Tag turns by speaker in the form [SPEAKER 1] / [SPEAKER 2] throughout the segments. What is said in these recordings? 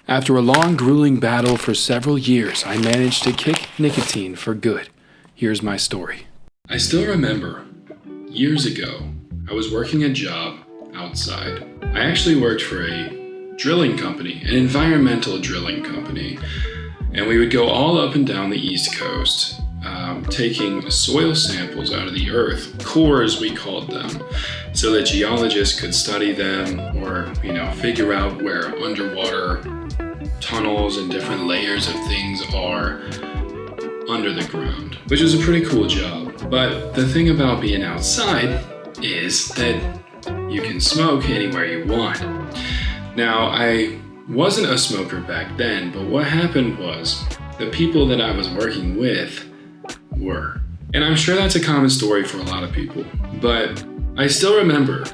[SPEAKER 1] After a long, grueling battle for several years, I managed to kick nicotine for good. Here's my story. I still remember, years ago, I was working a job outside. I actually worked for a drilling company, an environmental drilling company, and we would go all up and down the East Coast, taking soil samples out of the earth, cores we called them, so that geologists could study them or, figure out where underwater tunnels and different layers of things are under the ground, which was a pretty cool job. But the thing about being outside is that you can smoke anywhere you want. Now, I wasn't a smoker back then, but what happened was the people that I was working with were. And I'm sure that's a common story for a lot of people, but I still remember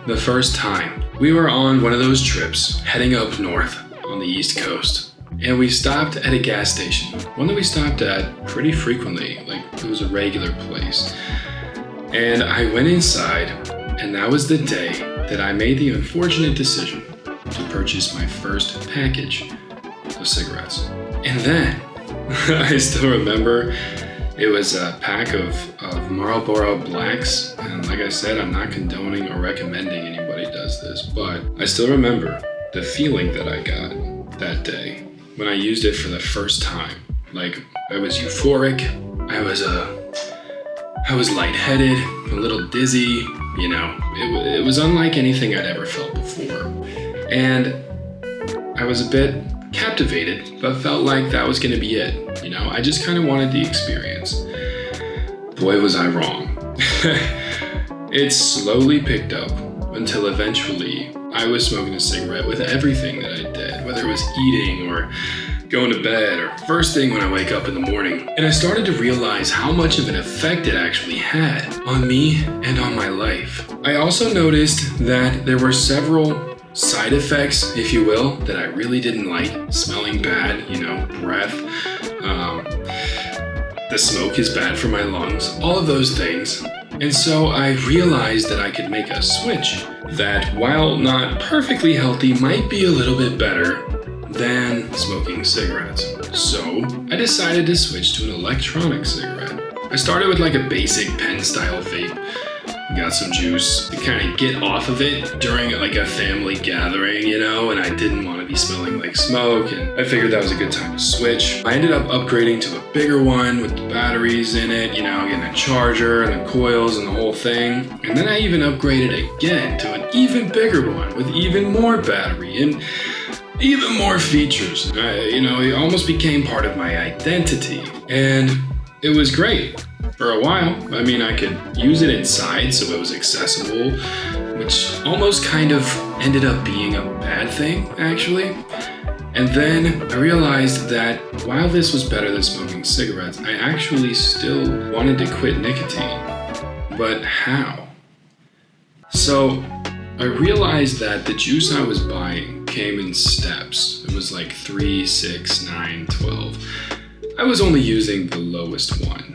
[SPEAKER 1] the first time we were on one of those trips heading up north on the East Coast, and we stopped at a gas station, one that we stopped at pretty frequently, like it was a regular place. And I went inside, and that was the day that I made the unfortunate decision to purchase my first package of cigarettes. And then I still remember it was a pack of Marlboro Blacks, and like I said, I'm not condoning or recommending anybody does this, but I still remember the feeling that I got that day when I used it for the first time. Like, I was euphoric, I was lightheaded, a little dizzy, it was unlike anything I'd ever felt before. And I was a bit captivated, but felt like that was gonna be it. I just kind of wanted the experience. Boy, was I wrong. It slowly picked up until eventually I was smoking a cigarette with everything that I did, whether it was eating or going to bed or first thing when I wake up in the morning. And I started to realize how much of an effect it actually had on me and on my life. I also noticed that there were several side effects, if you will, that I really didn't like. Smelling bad, breath. The smoke is bad for my lungs, all of those things. And so I realized that I could make a switch that, while not perfectly healthy, might be a little bit better than smoking cigarettes. So I decided to switch to an electronic cigarette. I started with like a basic pen style vape. Got some juice to kind of get off of it during like a family gathering, and I didn't want to be smelling like smoke, and I figured that was a good time to switch. I ended up upgrading to a bigger one with the batteries in it, getting a charger and the coils and the whole thing. And then I even upgraded again to an even bigger one with even more battery and even more features. It almost became part of my identity, and it was great. For a while, I could use it inside, so it was accessible, which almost kind of ended up being a bad thing, actually. And then I realized that while this was better than smoking cigarettes, I actually still wanted to quit nicotine. But how? So I realized that the juice I was buying came in steps. It was like 3, 6, 9, 12. I was only using the lowest one,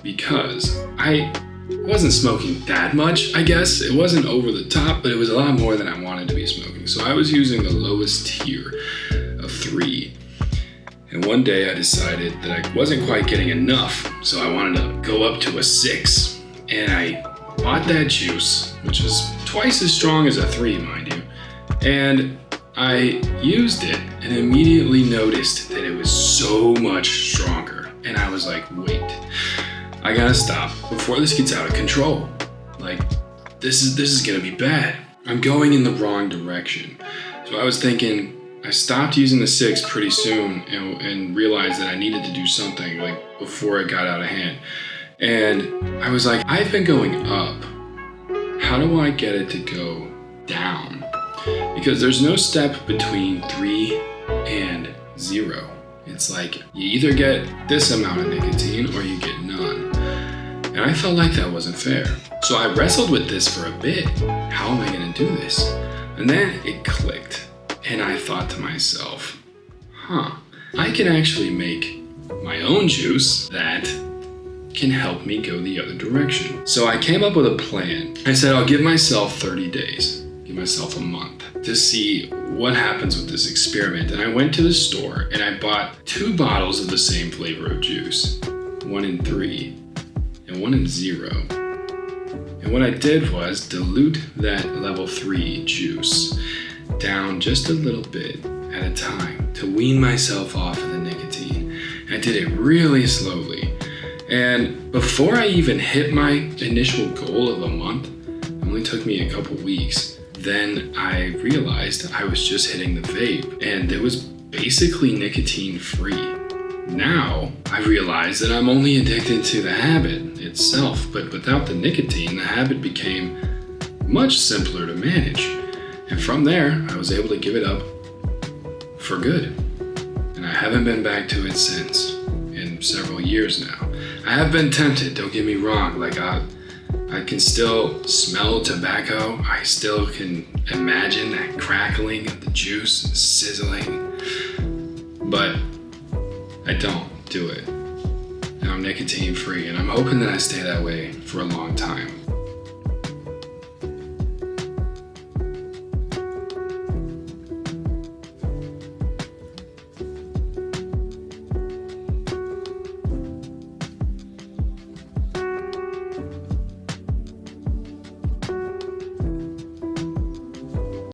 [SPEAKER 1] because I wasn't smoking that much, I guess. It wasn't over the top, but it was a lot more than I wanted to be smoking. So I was using the lowest tier of 3. And one day I decided that I wasn't quite getting enough, so I wanted to go up to a 6. And I bought that juice, which was twice as strong as a 3, mind you. And I used it and immediately noticed that it was so much stronger. And I was like, wait, I gotta stop before this gets out of control. Like, this is gonna be bad. I'm going in the wrong direction. So I was thinking, I stopped using the 6 pretty soon and realized that I needed to do something like before it got out of hand. And I was like, I've been going up. How do I get it to go down? Because there's no step between 3 and 0. It's like you either get this amount of nicotine or you get none. And I felt like that wasn't fair. So I wrestled with this for a bit. How am I gonna do this? And then it clicked. And I thought to myself, I can actually make my own juice that can help me go the other direction. So I came up with a plan. I said, I'll give myself 30 days, give myself a month to see what happens with this experiment. And I went to the store and I bought 2 bottles of the same flavor of juice, 1 in 3 and 1 in 0. And what I did was dilute that level 3 juice down just a little bit at a time to wean myself off of the nicotine. I did it really slowly. And before I even hit my initial goal of a month, it only took me a couple weeks, then I realized I was just hitting the vape and it was basically nicotine free. Now I realize that I'm only addicted to the habit itself, but without the nicotine, the habit became much simpler to manage. And from there, I was able to give it up for good. And I haven't been back to it since, in several years now. I have been tempted, don't get me wrong, like I can still smell tobacco. I still can imagine that crackling of the juice and sizzling, but I don't do it. And I'm nicotine free, and I'm hoping that I stay that way for a long time.